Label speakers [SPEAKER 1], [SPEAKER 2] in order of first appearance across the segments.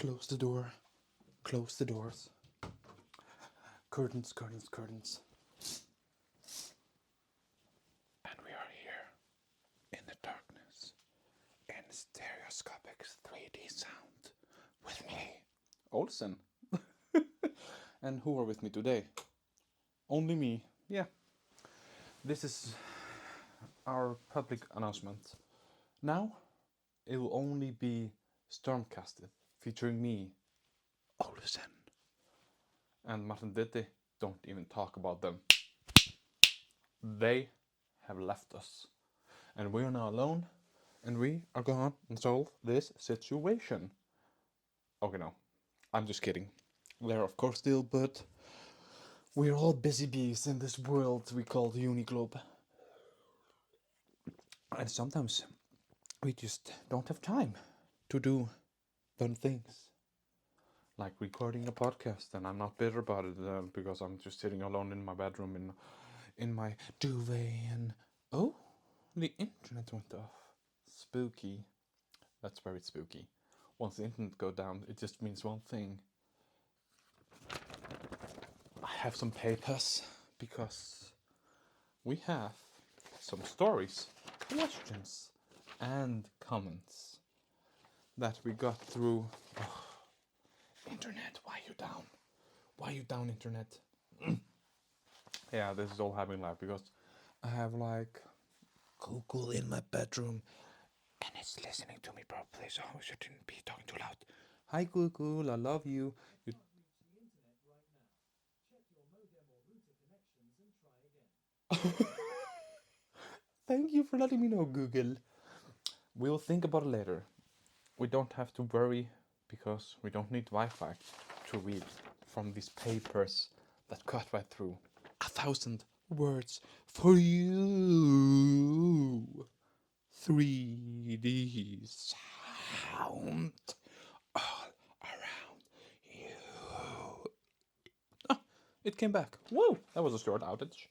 [SPEAKER 1] Close the door. Close the doors. Curtains, curtains, curtains. And we are here in the darkness in stereoscopic 3D sound with me, Olsen. And who are with me today? Only me. Yeah. This is our public announcement. Now it will only be Stormkastid featuring me, Olsen. And Martin Ditti. Don't even talk about them. They have left us. And we are now alone. And we are gonna solve this situation. Okay, no. I'm just kidding. They're of course still, but we're all busy bees in this world we call the Uniglobe. And sometimes we just don't have time to do fun things. Like recording a podcast, and I'm not bitter about it because I'm just sitting alone in my bedroom in my duvet and oh, the internet went off. Spooky. That's very spooky. Once the internet goes down, it just means one thing. I have some papers because we have some stories, questions, and comments that we got through. Oh, internet, why you down? Why you down, internet? Yeah, this is all happening live because I have like Google in my bedroom and it's listening to me properly, so I shouldn't be talking too loud. Hi Google, I love you. Thank you for letting me know, Google. We'll think about it later. We don't have to worry because we don't need Wi-Fi to read from these papers that cut right through 1,000 words for you. 3D sound all around you. Ah, it came back. Whoa, that was a short outage.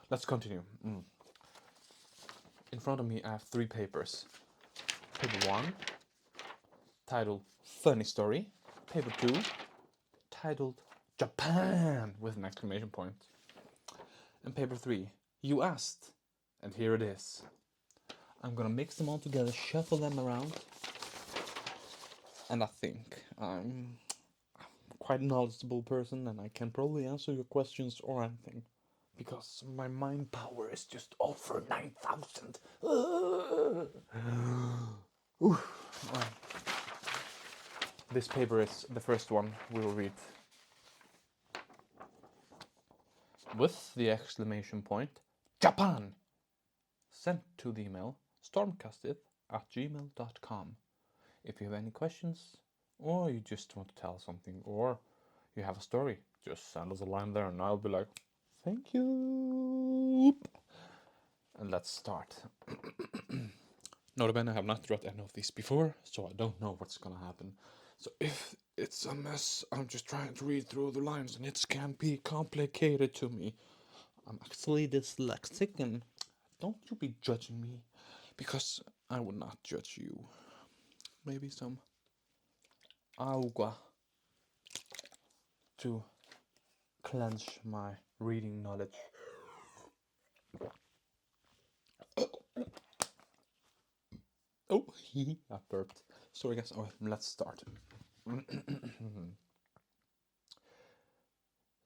[SPEAKER 1] Let's continue. In front of me, I have 3 papers. Paper 1, titled Funny Story. Paper 2, titled Japan with an exclamation point. And paper 3, You Asked, and here it is. I'm gonna mix them all together, shuffle them around, and I think I'm quite a knowledgeable person and I can probably answer your questions or anything. Because my mind power is just over 9,000. This paper is the first one we will read. With the exclamation point, Japan! Sent to the email stormkastid@gmail.com. If you have any questions, or you just want to tell something, or you have a story, just send us a line there and I'll be like, thank you. And let's start. Notabene, I have not read any of these before, so I don't know what's gonna happen. So if it's a mess, I'm just trying to read through the lines and it can be complicated to me. I'm actually dyslexic and don't you be judging me, because I would not judge you. Maybe some agua to clench my reading knowledge. Oh, I burped. Sorry guys, let's start.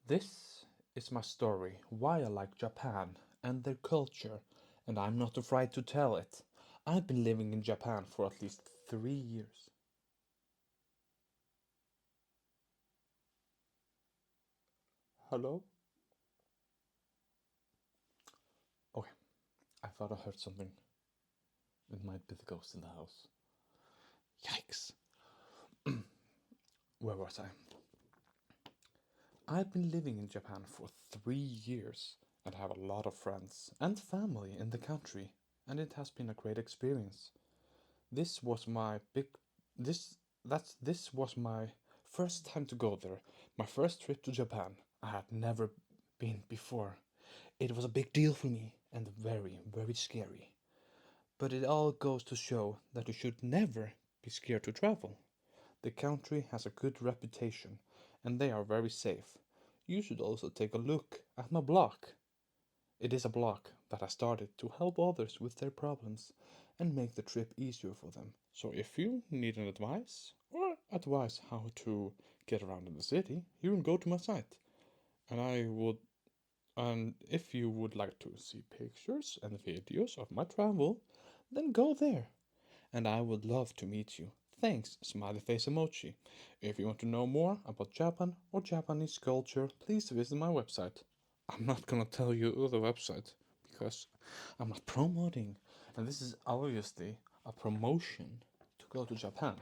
[SPEAKER 1] This is my story, why I like Japan and their culture, and I'm not afraid to tell it. I've been living in Japan for at least 3 years. Hello? Okay, I thought I heard something. It might be the ghost in the house. Yikes. Where was I? I've been living in Japan for 3 years and have a lot of friends and family in the country, and it has been a great experience. This was my first time to go there. My first trip to Japan. I had never been before. It was a big deal for me and very, very scary. But it all goes to show that you should never be scared to travel. The country has a good reputation, and they are very safe. You should also take a look at my blog. It is a blog that I started to help others with their problems and make the trip easier for them. So if you need an advice or advice how to get around in the city, you can go to my site. And if you would like to see pictures and videos of my travel, then go there. And I would love to meet you. Thanks, smiley face emoji. If you want to know more about Japan or Japanese culture, please visit my website. I'm not gonna tell you the website because I'm not promoting, and this is obviously a promotion to go to Japan.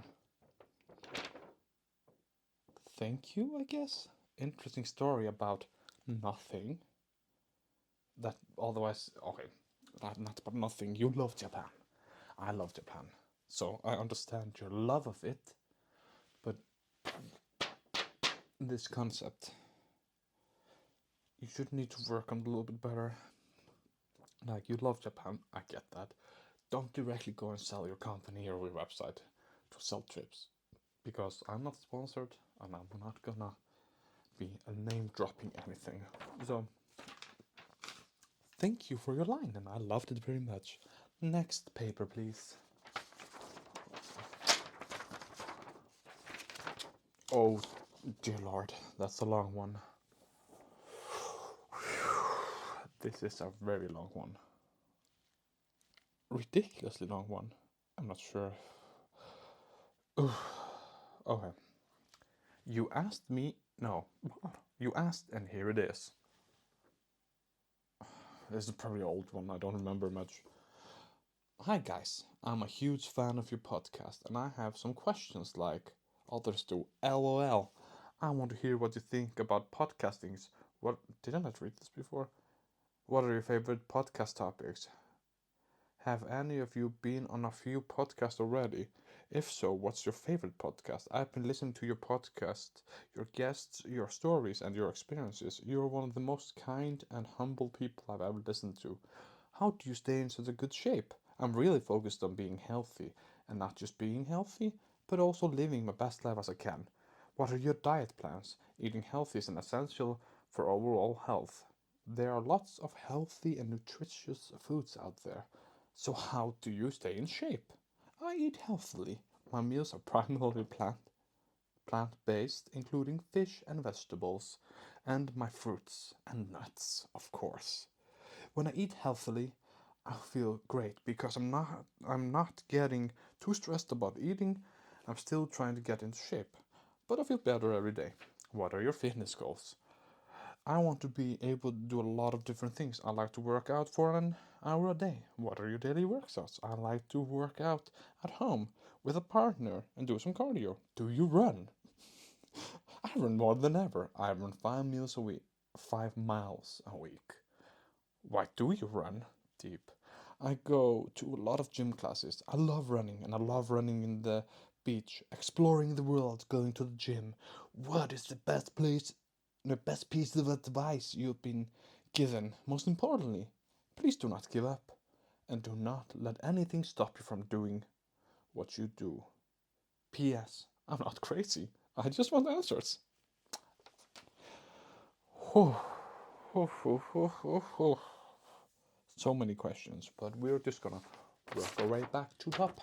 [SPEAKER 1] Thank you, I guess. Interesting story about nothing. That otherwise, okay, not about nothing. You love Japan. I love Japan. So I understand your love of it, but this concept, you should need to work on a little bit better. Like, you love Japan, I get that. Don't directly go and sell your company or your website to sell trips, because I'm not sponsored and I'm not gonna be name dropping anything. So, thank you for your line, and I loved it very much. Next paper, please. Oh, dear Lord, that's a long one. This is a very long one. Ridiculously long one. I'm not sure. Okay. You asked me. No. You asked, and here it is. This is probably an old one. I don't remember much. Hi, guys. I'm a huge fan of your podcast, and I have some questions like others do. LOL. I want to hear what you think about podcastings. What? Didn't I read this before? What are your favorite podcast topics? Have any of you been on a few podcasts already? If so, what's your favorite podcast? I've been listening to your podcast, your guests, your stories, and your experiences. You're one of the most kind and humble people I've ever listened to. How do you stay in such a good shape? I'm really focused on being healthy, and not just being healthy, but also living my best life as I can. What are your diet plans? Eating healthy is an essential for overall health. There are lots of healthy and nutritious foods out there. So how do you stay in shape? I eat healthily. My meals are primarily plant-based, including fish and vegetables, and my fruits and nuts, of course. When I eat healthily, I feel great because I'm not getting too stressed about eating. I'm still trying to get into shape, but I feel better every day. What are your fitness goals? I want to be able to do a lot of different things. I like to work out for an hour a day. What are your daily workouts? I like to work out at home with a partner and do some cardio. Do you run? I run more than ever. I run 5 miles a week. 5 miles a week. Why do you run? Deep. I go to a lot of gym classes. I love running, and I love running in the beach, exploring the world, going to the gym. What is the best piece of advice you've been given? Most importantly, please do not give up, and do not let anything stop you from doing what you do. P.S. I'm not crazy. I just want answers. So many questions, but we're just gonna work our way back to top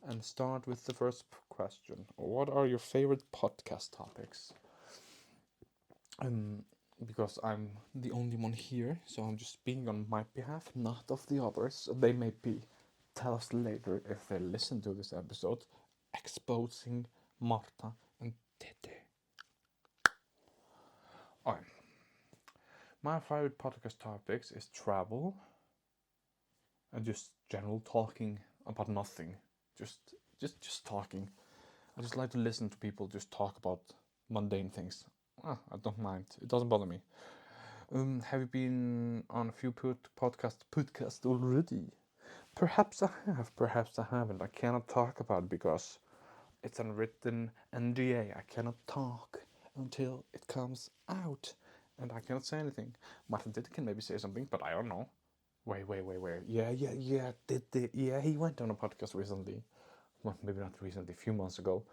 [SPEAKER 1] and start with the first question. What are your favorite podcast topics? Because I'm the only one here, so I'm just speaking on my behalf, not of the others. They may tell us later if they listen to this episode, exposing Marta and Tete. Alright. My favorite podcast topics is travel and just general talking about nothing. Just talking. I just like to listen to people just talk about mundane things. I don't mind. It doesn't bother me. Have you been on a few podcasts already? Perhaps I have, perhaps I haven't. I cannot talk about it because it's unwritten NDA. I cannot talk until it comes out, and I cannot say anything. Martin Ditte can maybe say something, but I don't know. Wait. Yeah. Yeah, he went on a podcast recently. well, maybe not recently, a few months ago.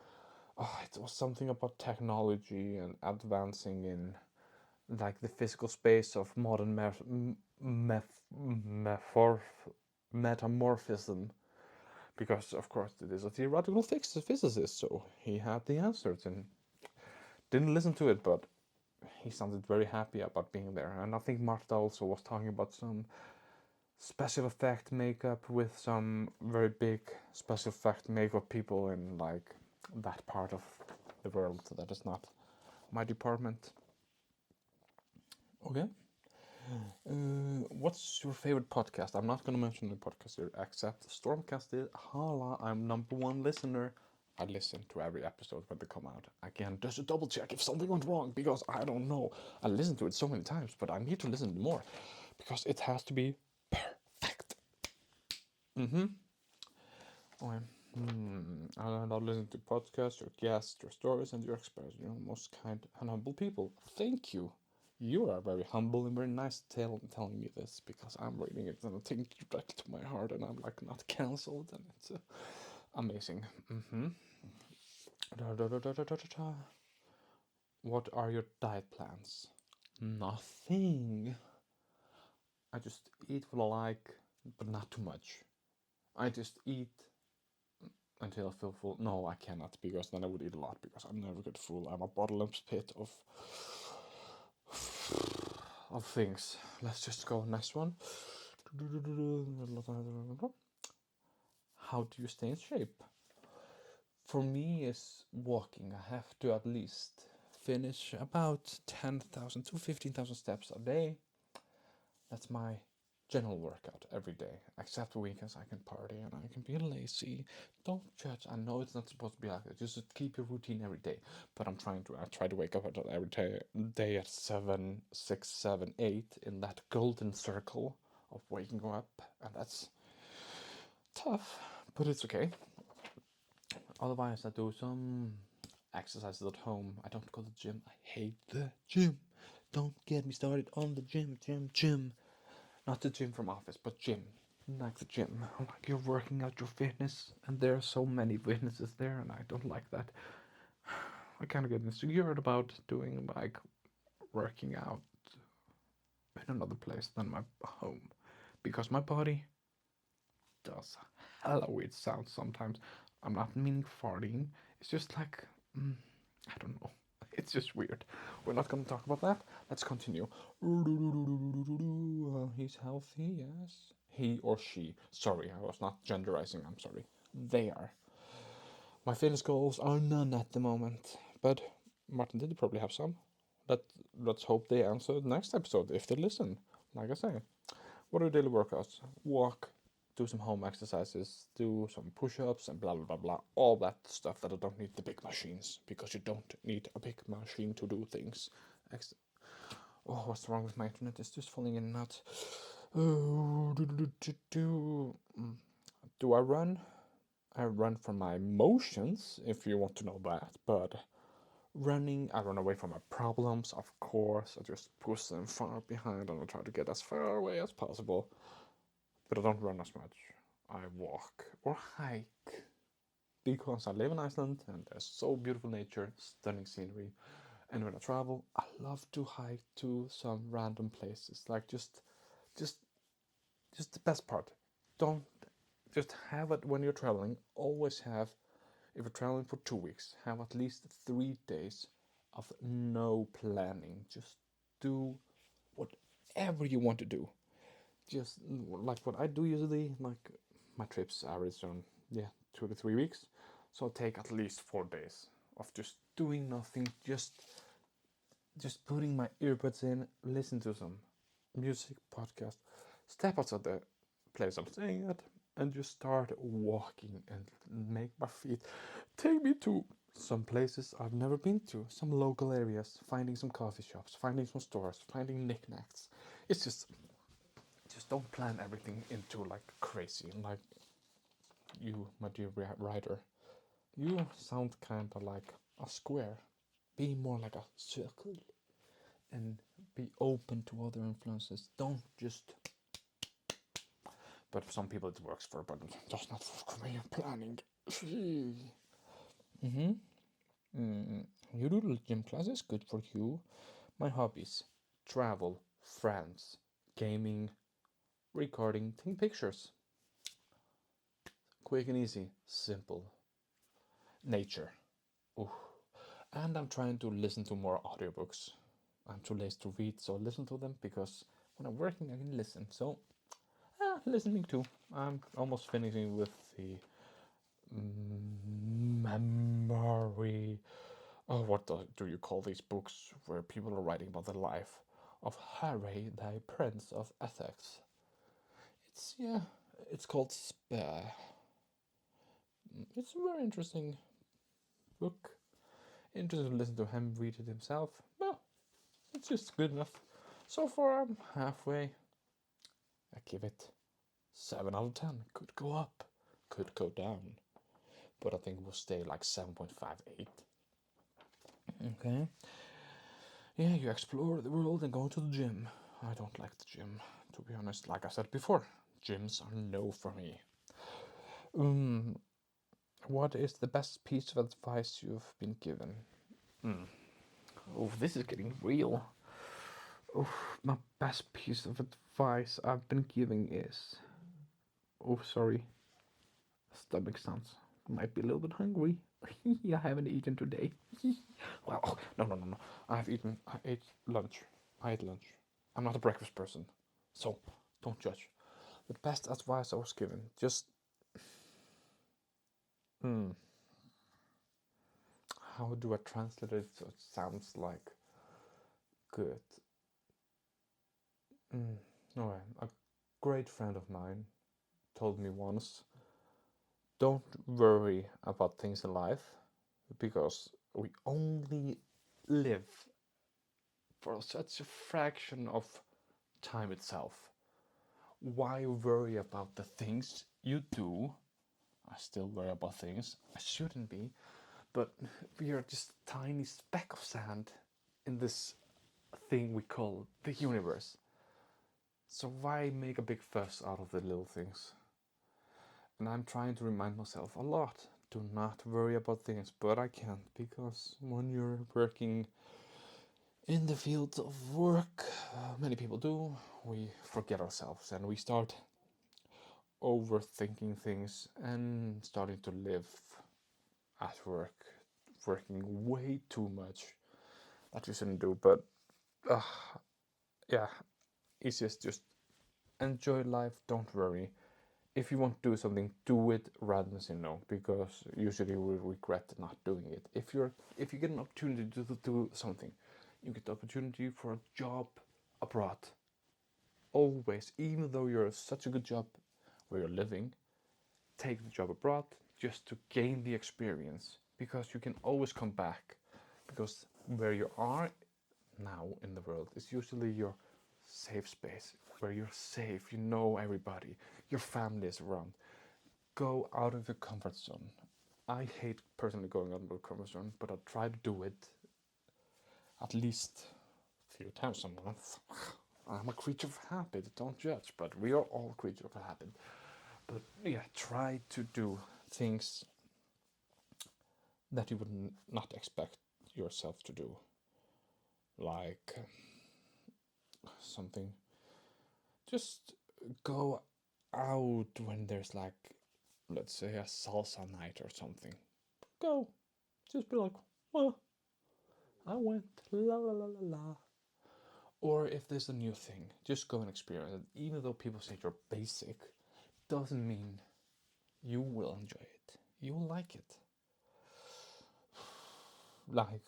[SPEAKER 1] It was something about technology and advancing in like the physical space of modern metamorphism, because of course it is a theoretical physicist, so he had the answers and didn't listen to it, but he sounded very happy about being there. And I think Marta also was talking about some special effect makeup with some very big special effect makeup people in like that part of the world that is not my department. Okay. What's your favorite podcast? I'm not going to mention the podcast here, except stormkastid. Holla, I'm #1 listener. I listen to every episode when they come out. Again, just to double check if something went wrong, because I don't know. I listened to it so many times, but I need to listen more, because it has to be perfect. Okay. I love listening to podcasts, your guests, your stories, and your experience. You're the most kind and humble people. Thank you. You are very humble and very nice telling me this, because I'm reading it and I think directly to my heart, and I'm like not cancelled, and it's amazing. What are your diet plans? Nothing. I just eat what I like, but not too much. I just eat until I feel full. No, I cannot, because then I would eat a lot, because I never get full. I'm a bottomless pit of things. Let's just go next one. How do you stay in shape? For me, is walking. I have to at least finish about 10,000 to 15,000 steps a day. That's my general workout every day. Except weekends, I can party and I can be lazy. Don't judge. I know it's not supposed to be like that. Just keep your routine every day. But I try to wake up every day at 7, 6, 7, 8 in that golden circle of waking up, and that's tough, but it's okay. Otherwise, I do some exercises at home. I don't go to the gym. I hate the gym. Don't get me started on the gym. Not the gym from office, but gym. Like the gym. Like you're working out your fitness, and there are so many witnesses there, and I don't like that. I kind of get insecure about doing like working out in another place than my home, because my body does hella weird sounds sometimes. I'm not meaning farting. It's just like, I don't know. It's just weird. We're not gonna talk about that. Let's continue. He's healthy, yes. He or she. Sorry, I was not genderizing. I'm sorry. They are. My fitness goals are none at the moment. But Martin did probably have some. Let's hope they answer the next episode if they listen. Like I say. What are your daily workouts? Walk, do some home exercises, do some push-ups, and blah blah blah blah. All that stuff that I don't need the big machines, because you don't need a big machine to do things. Oh, what's wrong with my internet? It's just falling in and out. Do I run? I run from my emotions, if you want to know that. But running, I run away from my problems, of course. I just push them far behind and I try to get as far away as possible. But I don't run as much. I walk or hike, because I live in Iceland and there's so beautiful nature, stunning scenery. And when I travel, I love to hike to some random places. Like just the best part. Don't just have it when you're traveling. Always have, if you're traveling for 2 weeks, have at least 3 days of no planning. Just do whatever you want to do. Just like what I do usually, like my trips average on 2 to 3 weeks. So I'll take at least 4 days of just doing nothing, just putting my earbuds in, listen to some music, podcast, step outside the place I'm staying at, and just start walking and make my feet take me to some places I've never been to, some local areas, finding some coffee shops, finding some stores, finding knickknacks. It's just don't plan everything into like crazy. Like you, my dear writer, you sound kind of like a square. Be more like a circle and be open to other influences. Don't just. But for some people it works for, but it does not work for me. Planning Mm-hmm. You do gym classes, good for you. My hobbies: travel, friends, gaming, recording, taking pictures. Quick and easy, simple. Nature. Ooh. And I'm trying to listen to more audiobooks. I'm too lazy to read, so I listen to them because when I'm working, I can listen. So, listening too. I'm almost finishing with the memory. Oh, what do you call these books where people are writing about the life of Harry, the Prince of Essex? Yeah, it's called Spare. It's a very interesting book. Interesting to listen to him read it himself. Well, it's just good enough. So far, I'm halfway. I give it 7 out of 10. Could go up, could go down, but I think it will stay like 7.58. Okay. Yeah, you explore the world and go to the gym. I don't like the gym, to be honest. Like I said before, gyms are no for me. What is the best piece of advice you've been given? Oh, this is getting real. Oh, my best piece of advice I've been giving is. Oh, sorry. Stomach sounds. Might be a little bit hungry. I haven't eaten today. Well, oh, no. I ate lunch. I ate lunch. I'm not a breakfast person. So, don't judge. The best advice I was given, just. How do I translate it so it sounds like good? Alright, a great friend of mine told me once, don't worry about things in life because we only live for such a fraction of time itself. Why worry about the things you do? I still worry about things I shouldn't be, but we are just a tiny speck of sand in this thing we call the universe. So why make a big fuss out of the little things? And I'm trying to remind myself a lot, do not worry about things, but I can't, because when you're working in the field of work, many people do, we forget ourselves and we start overthinking things and starting to live at work, working way too much that you shouldn't do. But yeah, easiest just enjoy life, don't worry. If you want to do something, do it rather than say no, because usually we regret not doing it. If you get an opportunity to do something, you get the opportunity for a job abroad. Always, even though you're such a good job where you're living, take the job abroad just to gain the experience, because you can always come back. Because where you are now in the world is usually your safe space, where you're safe, you know everybody, your family is around. Go out of your comfort zone. I hate personally going out of my comfort zone, but I try to do it at least a few times a month. I'm a creature of habit, don't judge, but we are all creatures of habit. But yeah, try to do things that you would not expect yourself to do. Like something, just go out when there's like, let's say, a salsa night or something. Go. Just be like, well, I went, la la la la la. Or if there's a new thing, just go and experience it. Even though people say you're basic, doesn't mean you will enjoy it. You will like it. Like,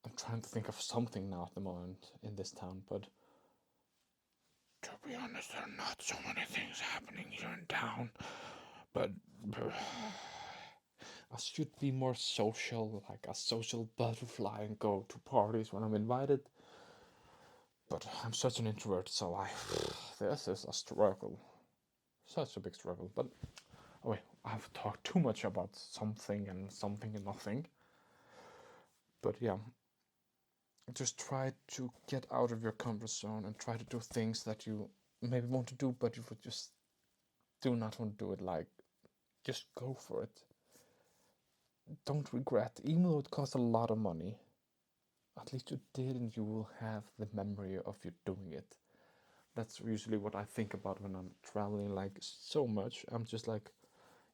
[SPEAKER 1] I'm trying to think of something now at the moment in this town, but to be honest, there are not so many things happening here in town. But I should be more social, like a social butterfly, and go to parties when I'm invited. But I'm such an introvert, so this is a struggle, such a big struggle. But oh wait, I've talked too much about something and nothing. But yeah, just try to get out of your comfort zone and try to do things that you maybe want to do, but you would just do not want to do it, like, just go for it. Don't regret, even though it costs a lot of money. At least you did, and you will have the memory of you doing it. That's usually what I think about when I'm traveling, like, so much. I'm just like,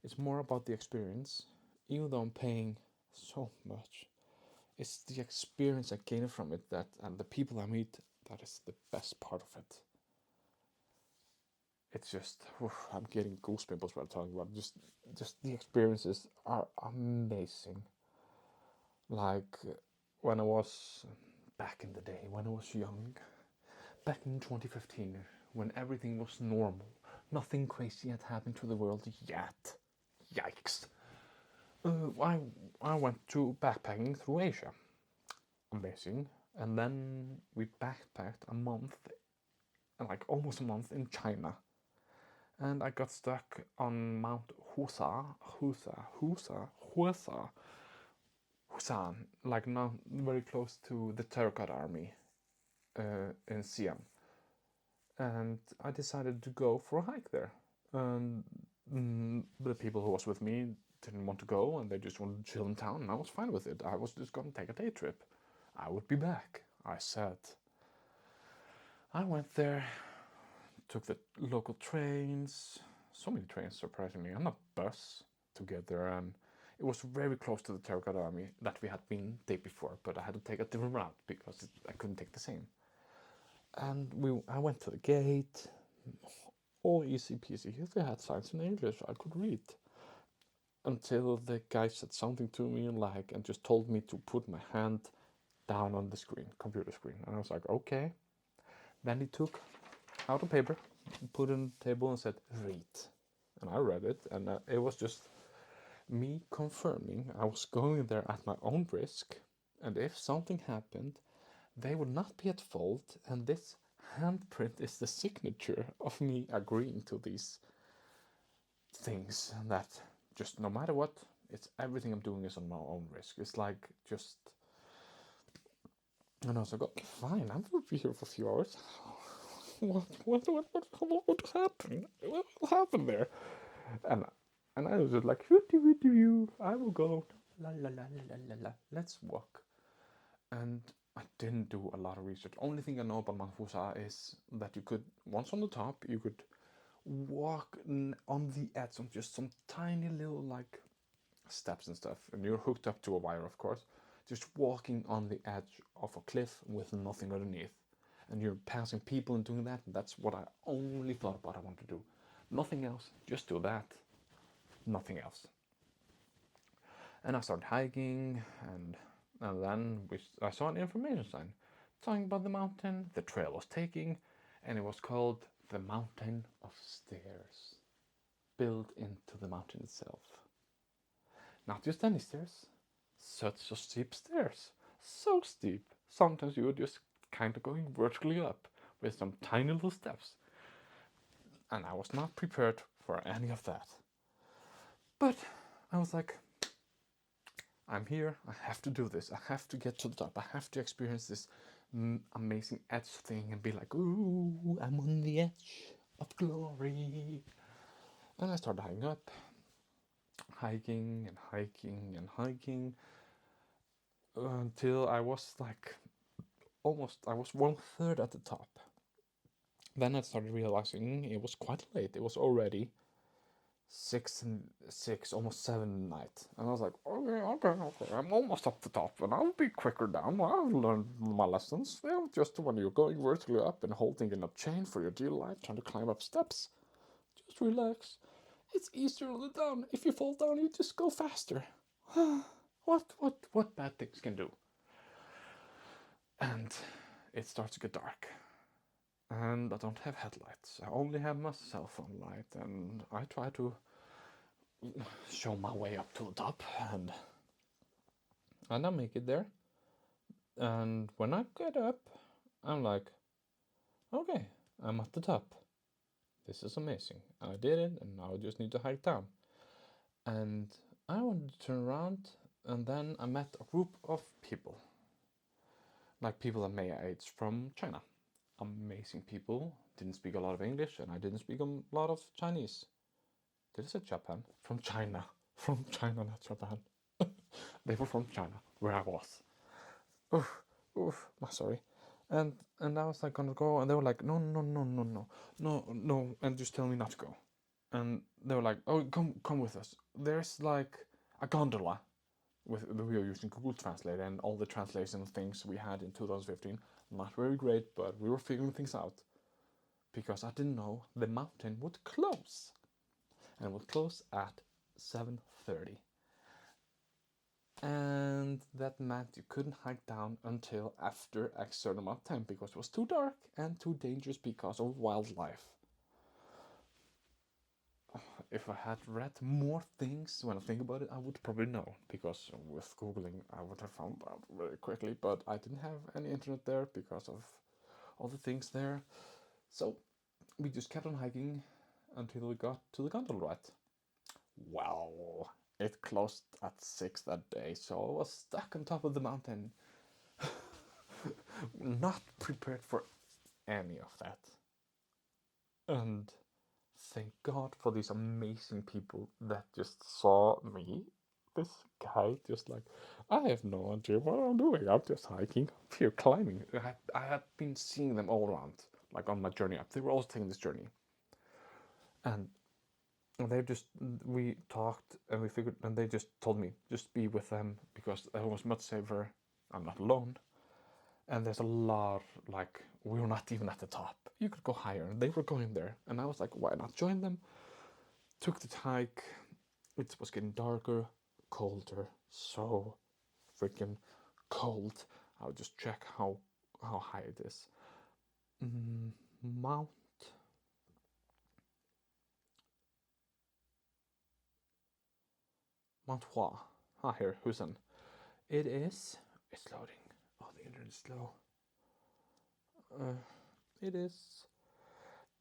[SPEAKER 1] it's more about the experience. Even though I'm paying so much, it's the experience I gain from it, that and the people I meet, that is the best part of it. It's just, I'm getting goosebumps while talking about it. Just the experiences are amazing. Like when I was back in the day, when I was young, back in 2015, when everything was normal, nothing crazy had happened to the world yet. Yikes. I went to backpacking through Asia. Amazing. And then we backpacked a month, like almost a month in China. And I got stuck on Mount Husan, like not very close to the Terracotta Army in Siam. And I decided to go for a hike there. And the people who was with me didn't want to go, and they just wanted to chill in town, and I was fine with it. I was just going to take a day trip. I would be back, I said. I went there, took the local trains, so many trains surprisingly, and a bus to get there, and it was very close to the Terracotta Army that we had been the day before, but I had to take a different route because I couldn't take the same. And I went to the gate, all easy peasy. They had signs in English, I could read. Until the guy said something to me and just told me to put my hand down on the screen, computer screen. And I was like, okay. Then he took out a paper, put it on the table and said, read. And I read it, and it was just me confirming I was going there at my own risk, and if something happened, they would not be at fault, and this handprint is the signature of me agreeing to these things, that just no matter what, it's everything I'm doing is on my own risk. It's like just, and I was like, okay, fine, I'm gonna be here for a few hours. What happened? What happened there? And I was just like, I will go, la la la la la la. Let's walk. And I didn't do a lot of research. Only thing I know about Mount Fusa is that you could, once on the top, you could walk on the edge on just some tiny little like steps and stuff, and you're hooked up to a wire, of course, just walking on the edge of a cliff with nothing underneath, and you're passing people and doing that. And that's what I only thought about I want to do. Nothing else, just do that, nothing else. And I started hiking, and then I saw an information sign talking about the mountain the trail was taking, and it was called the Mountain of Stairs, built into the mountain itself. Not just any stairs, such a steep stairs, so steep, sometimes you were just kind of going vertically up with some tiny little steps. And I was not prepared for any of that. But I was like, I'm here, I have to do this, I have to get to the top, I have to experience this amazing edge thing and be like, ooh, I'm on the edge of glory. And I started hiking until I was like I was 1/3 at the top. Then I started realizing it was quite late. It was already 6, almost 7 at night. And I was like, okay, I'm almost up the top, and I'll be quicker down. I've learned my lessons. Just when you're going vertically up and holding in a chain for your dear life, trying to climb up steps, just relax. It's easier on the down. If you fall down, you just go faster. What bad things can do? And it starts to get dark. And I don't have headlights. I only have my cell phone light, and I try to show my way up to the top, and I make it there. And when I get up, I'm like, okay, I'm at the top. This is amazing. I did it, and now I just need to hike down. And I wanted to turn around, and then I met a group of people, like people at my age from China. Amazing people. Didn't speak a lot of English, and I didn't speak a lot of Chinese. Did I say Japan? From China. From China, not Japan. They were from China, where I was. Oof, oof, sorry. And I was like gonna go, and they were like, no, no, no, no, no, no, no, and just tell me not to go. And they were like, oh, come with us. There's like a gondola we were using Google Translate and all the translation things we had in 2015. Not very great, but we were figuring things out because I didn't know the mountain would close, and it would close at 7:30. And that meant you couldn't hike down until after a certain amount of time because it was too dark and too dangerous because of wildlife. If I had read more things when I think about it, I would probably know, because with Googling I would have found out very quickly, but I didn't have any internet there because of all the things there. So we just kept on hiking until we got to the gondola ride. Well, it closed at 6 that day, so I was stuck on top of the mountain. Not prepared for any of that. And thank God for these amazing people that just saw me. This guy just like, I have no idea what I'm doing. I'm just hiking up here, climbing. I had been seeing them all around, like on my journey up. They were also taking this journey. And we talked and we figured, and they just told me, just be with them because it was much safer. I'm not alone. And there's a lot, like, we were not even at the top. You could go higher, and they were going there. And I was like, why not join them? Took the hike. It was getting darker, colder, so freaking cold. I'll just check how high it is. Mount Hua. Here, Husan. It is. It's loading. Oh, the internet is slow. It is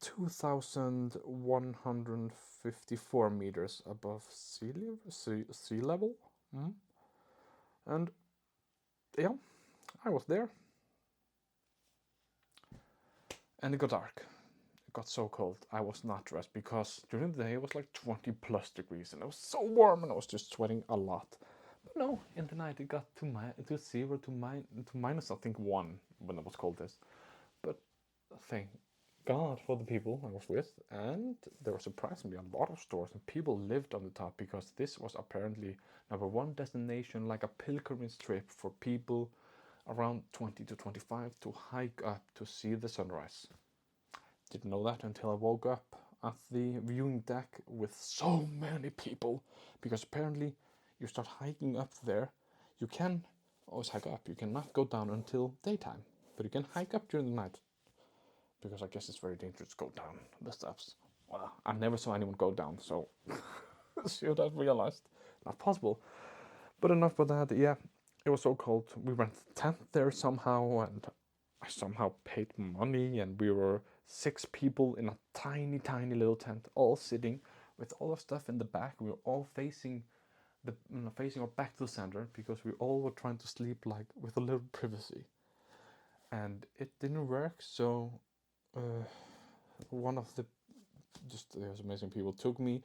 [SPEAKER 1] 2,154 meters above sea level. And yeah, I was there. And it got dark. It got so cold. I was not dressed because during the day it was like 20 plus degrees and it was so warm and I was just sweating a lot. But no, in the night it got to 0 to minus, I think, 1 when it was coldest. But thank God for the people I was with, and there were surprisingly a lot of stores and people lived on the top because this was apparently #1 destination, like a pilgrimage trip for people around 20 to 25 to hike up to see the sunrise. Didn't know that until I woke up at the viewing deck with so many people, because apparently you start hiking up there. You can always hike up, you cannot go down until daytime, but you can hike up during the night, because I guess it's very dangerous to go down the steps. Well, I never saw anyone go down, so should have realized. Not possible. But enough about that. Yeah, it was so cold. We rented a tent there somehow, and I somehow paid money, and we were 6 people in a tiny, tiny little tent, all sitting with all our stuff in the back. We were all facing our back to the center because we all were trying to sleep like with a little privacy, and it didn't work. So one of those amazing people took me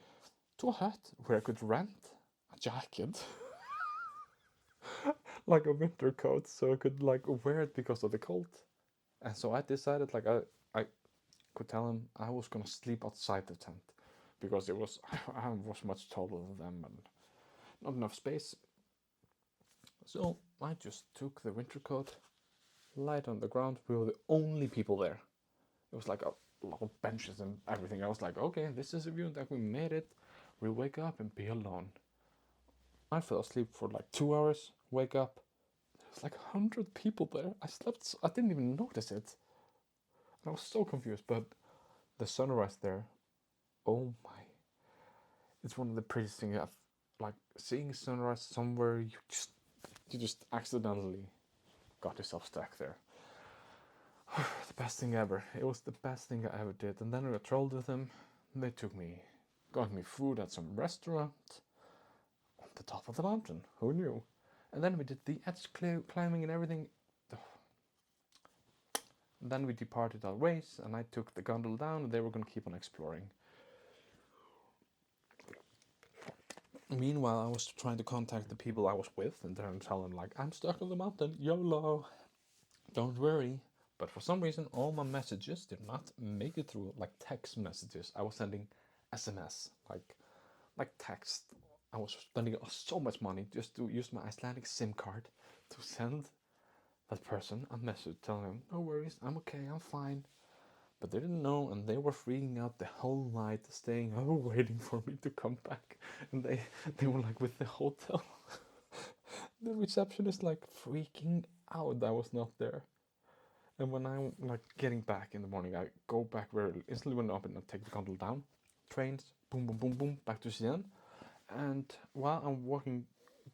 [SPEAKER 1] to a hut where I could rent a jacket. Like a winter coat, so I could like wear it because of the cold. And so I decided, like, I could tell him I was gonna sleep outside the tent because I was much taller than them and not enough space. So I just took the winter coat, lied on the ground. We were the only people there. It was like a lot of benches and everything. I was like, okay, this is a view that we made it. We'll wake up and be alone. I fell asleep for like 2 hours, wake up. There's like 100 people there. I didn't even notice it. I was so confused, but the sunrise there, oh my. It's one of the prettiest things I've, like, seeing sunrise somewhere you just accidentally got yourself stuck there. The best thing ever. It was the best thing I ever did. And then I traveled with them. They got me food at some restaurant on the top of the mountain. Who knew? And then we did the edge climbing and everything. And then we departed our ways, and I took the gondola down, and they were going to keep on exploring. Meanwhile, I was trying to contact the people I was with and then tell them, like, I'm stuck on the mountain, YOLO, don't worry. But for some reason, all my messages did not make it through, like text messages. I was sending SMS, like text. I was spending so much money just to use my Icelandic SIM card to send that person a message telling them, no worries, I'm okay, I'm fine. But they didn't know, and they were freaking out the whole night, staying up waiting for me to come back. And they were like with the hotel. The receptionist like freaking out that I was not there. And when I'm like getting back in the morning, I go back very instantly when up and I take the gondola down. Trains, boom, boom, boom, boom, back to Sian. And while I'm walking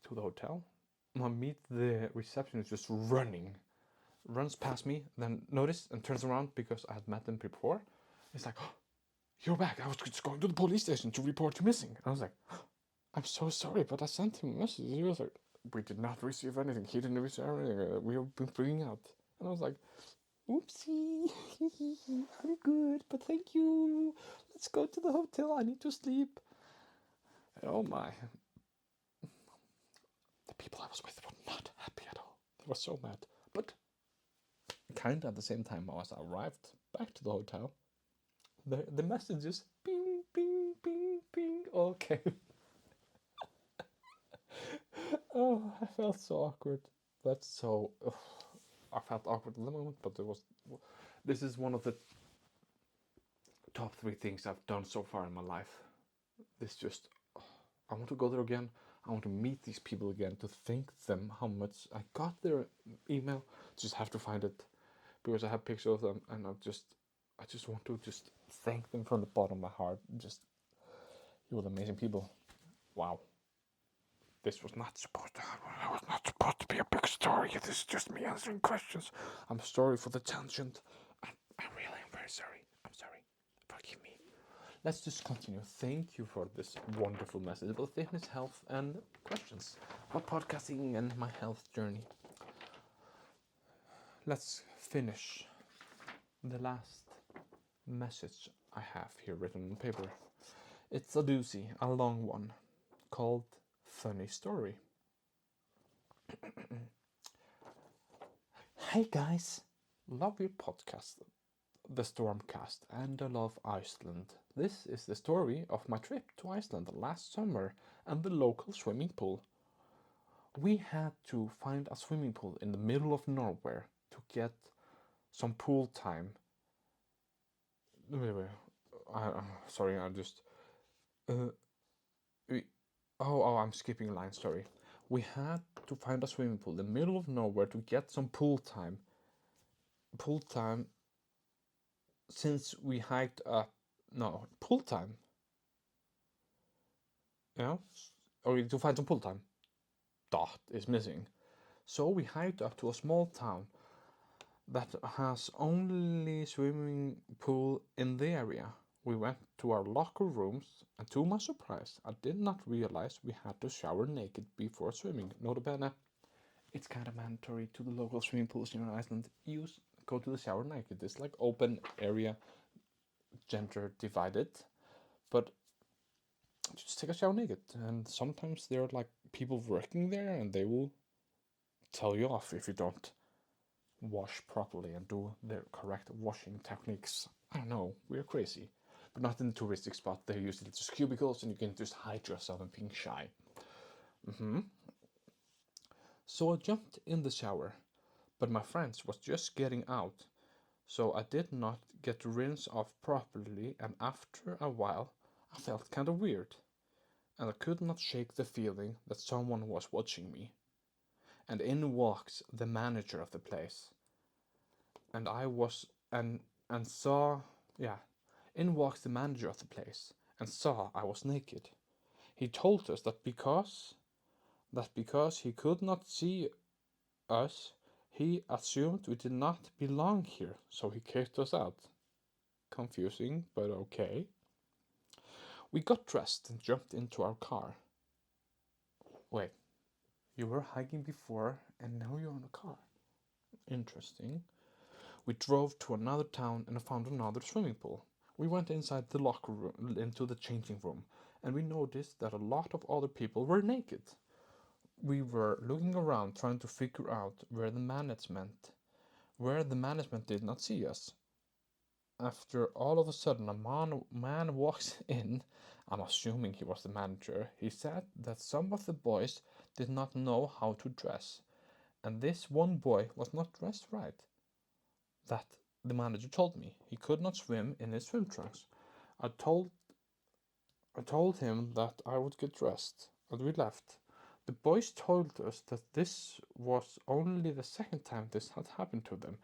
[SPEAKER 1] to the hotel, I meet the receptionist just running, runs past me, then notice and turns around because I had met them before. It's like, oh, you're back. I was just going to the police station to report you missing. And I was like, oh, I'm so sorry, but I sent him a message. He was like, we did not receive anything. He didn't receive anything. We have been freaking out. And I was like, oopsie, I'm good, but thank you. Let's go to the hotel. I need to sleep. Oh my. The people I was with were not happy at all. They were so mad. But kind of at the same time as I arrived back to the hotel, the messages, ping, ping, ping, ping, all came. Oh, I felt so awkward. That's so. I felt awkward at the moment, but it was. This is one of the top 3 things I've done so far in my life. This just. I want to go there again. I want to meet these people again, to thank them how much I got their email. Just have to find it because I have pictures of them, and I just want to just thank them from the bottom of my heart. Just, you were amazing people. Wow. This was not supposed to happen. It was not supposed to be a big story. This is just me answering questions. I'm sorry for the tangent. I really am very sorry. I'm sorry. Forgive me. Let's just continue. Thank you for this wonderful message about fitness, health, and questions about podcasting and my health journey. Let's finish the last message I have here written on paper. It's a doozy, a long one, called Funny Story. Hey guys, love your podcast, the Stormcast, and I love Iceland. This is the story of my trip to Iceland last summer and the local swimming pool. We had to find a swimming pool in the middle of nowhere to get some pool time. Wait, sorry, I just. I'm skipping a line, sorry. We had to find a swimming pool in the middle of nowhere to get some pool time. Pool time since we hiked up. No, pool time. Yeah? Or to find some pool time. Dot is missing. So we hiked up to a small town that has only swimming pool in the area. We went to our locker rooms, and to my surprise, I did not realize we had to shower naked before swimming. Nota bene, it's kind of mandatory to the local swimming pools here in Iceland. Go to the shower naked. It's like open area, gender divided, but just take a shower naked. And sometimes there are like people working there, and they will tell you off if you don't wash properly and do the correct washing techniques. I don't know, we're crazy. But not in the touristic spot. They're usually just cubicles and you can just hide yourself and being shy. So I jumped in the shower, but my friends was just getting out, so I did not get to rinse off properly, and after a while I felt kind of weird, and I could not shake the feeling that someone was watching me. And in walks the manager of the place, and I was and saw in walks the manager of the place and saw I was naked. He told us that because he could not see us, he assumed we did not belong here, so he kicked us out. Confusing, but okay. We got dressed and jumped into our car. Wait, you were hiking before and now you're in a car. Interesting. We drove to another town and found another swimming pool. We went inside the locker room, into the changing room, and we noticed that a lot of other people were naked. We were looking around trying to figure out where the management did not see us. After all of a sudden a man walks in, I'm assuming he was the manager. He said that some of the boys did not know how to dress, and this one boy was not dressed right. That the manager told me. He could not swim in his swim trunks. I told I told him that I would get dressed, and we left. The boys told us that this was only the second time this had happened to them.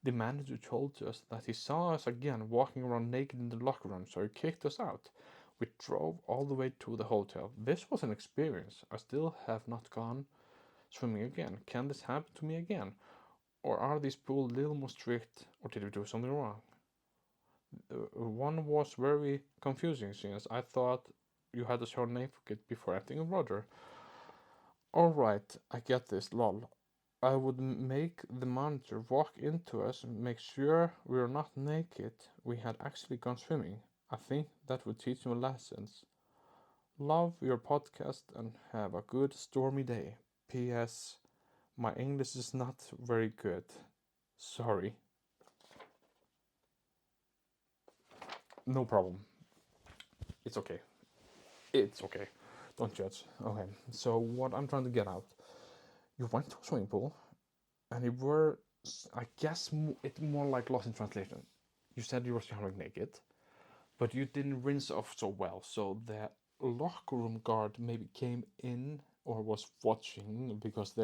[SPEAKER 1] The manager told us that he saw us again walking around naked in the locker room, so he kicked us out. We drove all the way to the hotel. This was an experience. I still have not gone swimming again. Can this happen to me again? Or are these pools a little more strict, or did we do something wrong? One was very confusing since I thought you had to show naked before entering water. Alright, I get this, lol. I would make the manager walk into us and make sure we were not naked. We had actually gone swimming. I think that would teach him lessons. Love your podcast and have a good stormy day. P.S. My English is not very good. Sorry. No problem. It's okay. It's okay. Don't judge. Okay, so what I'm trying to get out. You went to a swimming pool and you were, I guess, it's more like lost in translation. You said you were showering naked, but you didn't rinse off so well. So the locker room guard maybe came in or was watching because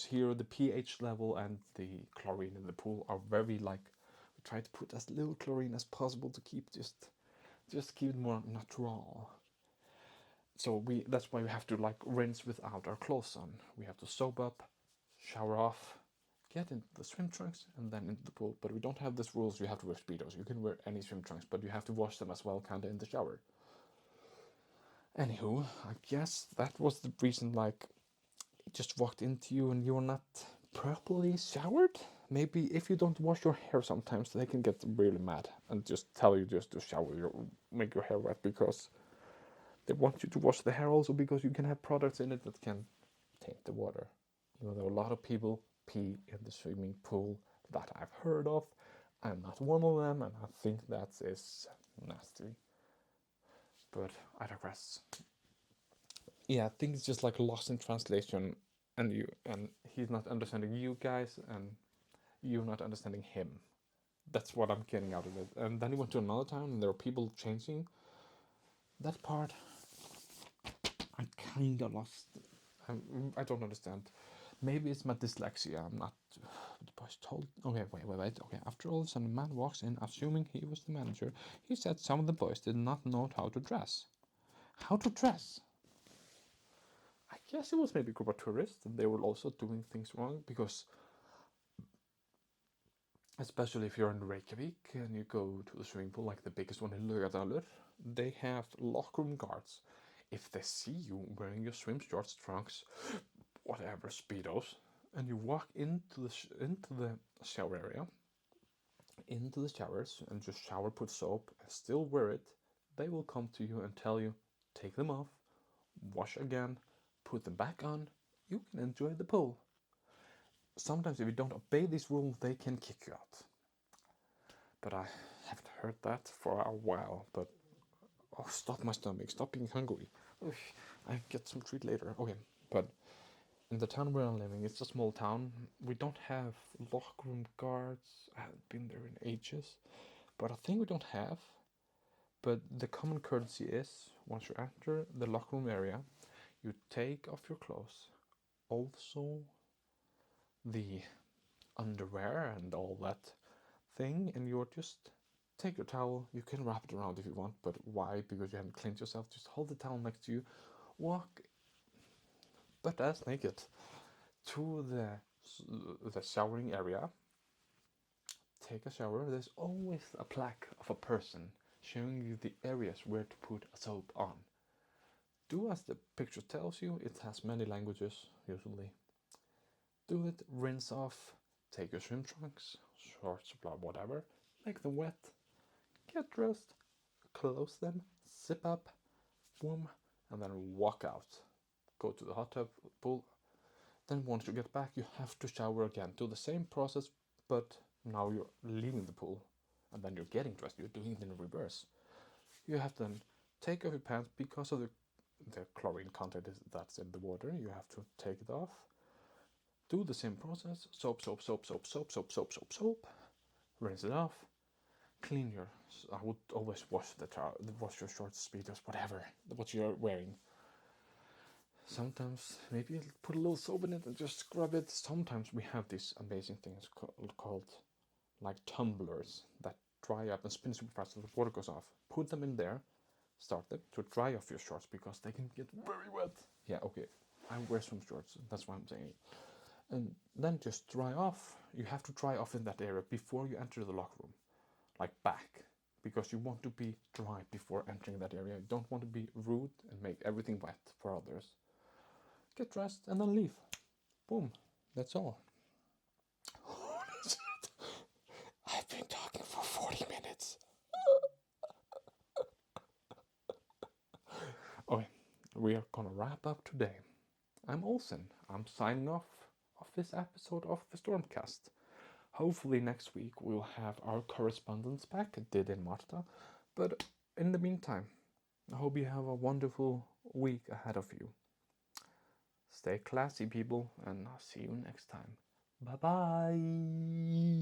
[SPEAKER 1] here the pH level and the chlorine in the pool are very like, we try to put as little chlorine as possible to keep just keep it more natural. So that's why we have to like rinse without our clothes on. We have to soap up, shower off, get into the swim trunks, and then into the pool. But we don't have this rules. You have to wear speedos. You can wear any swim trunks, but you have to wash them as well, kinda in the shower. Anywho, I guess that was the reason. Like, it just walked into you and you're not properly showered. Maybe if you don't wash your hair sometimes, they can get really mad and just tell you just to make your hair wet because they want you to wash the hair also because you can have products in it that can taint the water. You know, there are a lot of people pee in the swimming pool that I've heard of. I'm not one of them, and I think that is nasty. But I digress. Yeah, I think it's just like lost in translation, and he's not understanding you guys, and you're not understanding him. That's what I'm getting out of it. And then he went to another town, and there were people changing. That part I kinda lost. I don't understand. Maybe it's my dyslexia. I'm not. The boss told. Okay, wait. Okay, after all, a man walks in, assuming he was the manager. He said some of the boys did not know how to dress. How to dress? I guess it was maybe a group of tourists, and they were also doing things wrong because, especially if you're in Reykjavik and you go to the swimming pool, like the biggest one in Laugardalur, they have locker room guards. If they see you wearing your swim shorts, trunks, whatever, speedos, and you walk into the shower area, into the showers, and just shower, put soap, and still wear it, they will come to you and tell you, take them off, wash again, put them back on. You can enjoy the pool. Sometimes if you don't obey these rules, they can kick you out. But I haven't heard that for a while. But oh, stop my stomach, stop being hungry. I get some treat later. Okay, but in the town where I'm living, it's a small town. We don't have locker room guards. I haven't been there in ages. But a thing we don't have, but the common courtesy is, once you enter the locker room area, you take off your clothes. Also, the underwear and all that thing, and you're just take your towel. You can wrap it around if you want, but why? Because you haven't cleaned yourself. Just hold the towel next to you, walk butt ass naked to the showering area. Take a shower. There's always a plaque of a person showing you the areas where to put a soap on. Do as the picture tells you. It has many languages usually. Do it. Rinse off. Take your swim trunks, shorts, blah, whatever. Make them wet. get dressed, close them, zip up, boom, and then walk out. Go to the hot tub, pool. Then once you get back, you have to shower again. Do the same process, but now you're leaving the pool, and then you're getting dressed. You're doing it in reverse. You have to then take off your pants because of the chlorine content that's in the water. You have to take it off. Do the same process. Soap, soap, soap, soap, soap, soap, soap, soap, soap. Rinse it off. Clean your. I would always wash wash your shorts, speedos, whatever what you're wearing. Sometimes maybe put a little soap in it and just scrub it. Sometimes we have these amazing things called like tumblers that dry up and spin super fast so the water goes off. Put them in there. Start them to dry off your shorts because they can get very wet. Yeah, okay. I wear swim shorts. That's what I'm saying. And then just dry off. You have to dry off in that area before you enter the locker room, like back, because you want to be dry before entering that area. You don't want to be rude and make everything wet for others. Get dressed and then leave. Boom. That's all. I've been talking for 40 minutes. Okay, we are gonna wrap up today. I'm Olsen. I'm signing off of this episode of the Stormcast. Hopefully next week we'll have our correspondence back, did in Marta. But in the meantime, I hope you have a wonderful week ahead of you. Stay classy, people, and I'll see you next time. Bye-bye.